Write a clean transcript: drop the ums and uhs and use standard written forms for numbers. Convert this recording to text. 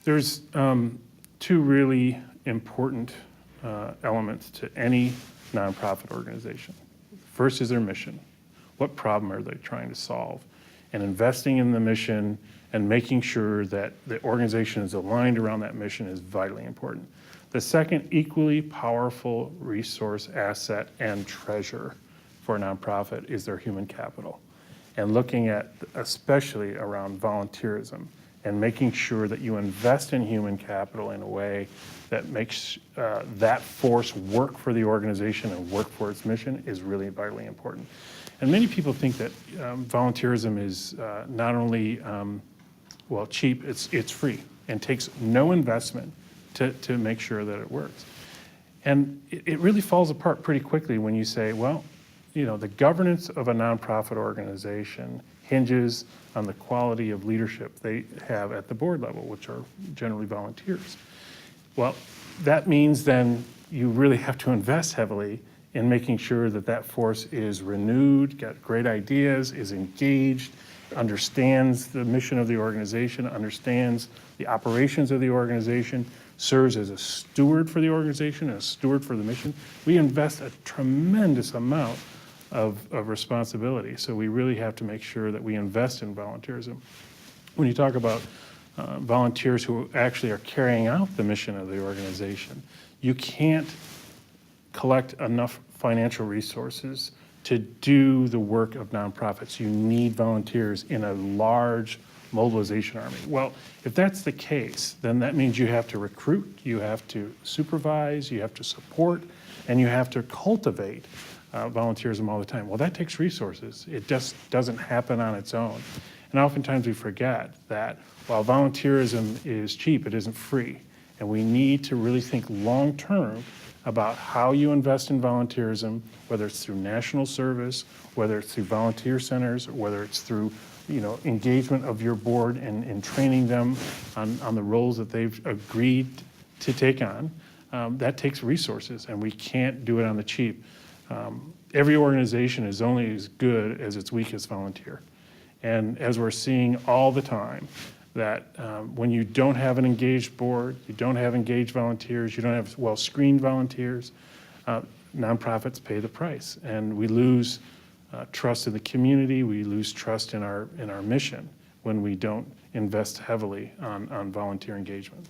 There's two really important elements to any nonprofit organization. First is their mission. What problem are they trying to solve? And investing in the mission and making sure that the organization is aligned around that mission is vitally important. The second equally powerful resource, asset, and treasure for a nonprofit is their human capital. And looking at, especially around volunteerism, and making sure that you invest in human capital in a way that makes that force work for the organization and work for its mission is really vitally important. And many people think that volunteerism is not only cheap, it's free and takes no investment to make sure that it works. And it really falls apart pretty quickly when you say, well, the governance of a nonprofit organization hinges on the quality of leadership they have at the board level, which are generally volunteers. Well, that means then you really have to invest heavily in making sure that that force is renewed, got great ideas, is engaged, understands the mission of the organization, understands the operations of the organization, serves as a steward for the organization, and a steward for the mission. We invest a tremendous amount of responsibility. So we really have to make sure that we invest in volunteerism. When you talk about volunteers who actually are carrying out the mission of the organization, you can't collect enough financial resources to do the work of nonprofits. You need volunteers in a large mobilization army. Well, if that's the case, then that means you have to recruit, you have to supervise, you have to support, and you have to cultivate volunteerism all the time. Well, that takes resources. It just doesn't happen on its own. And oftentimes we forget that while volunteerism is cheap, it isn't free. And we need to really think long-term about how you invest in volunteerism, whether it's through national service, whether it's through volunteer centers, or whether it's through engagement of your board and training them on the roles that they've agreed to take on. That takes resources, and we can't do it on the cheap. Every organization is only as good as its weakest volunteer. And as we're seeing all the time, that when you don't have an engaged board, you don't have engaged volunteers, you don't have well-screened volunteers, nonprofits pay the price. And we lose trust in the community, we lose trust in our mission when we don't invest heavily on volunteer engagement.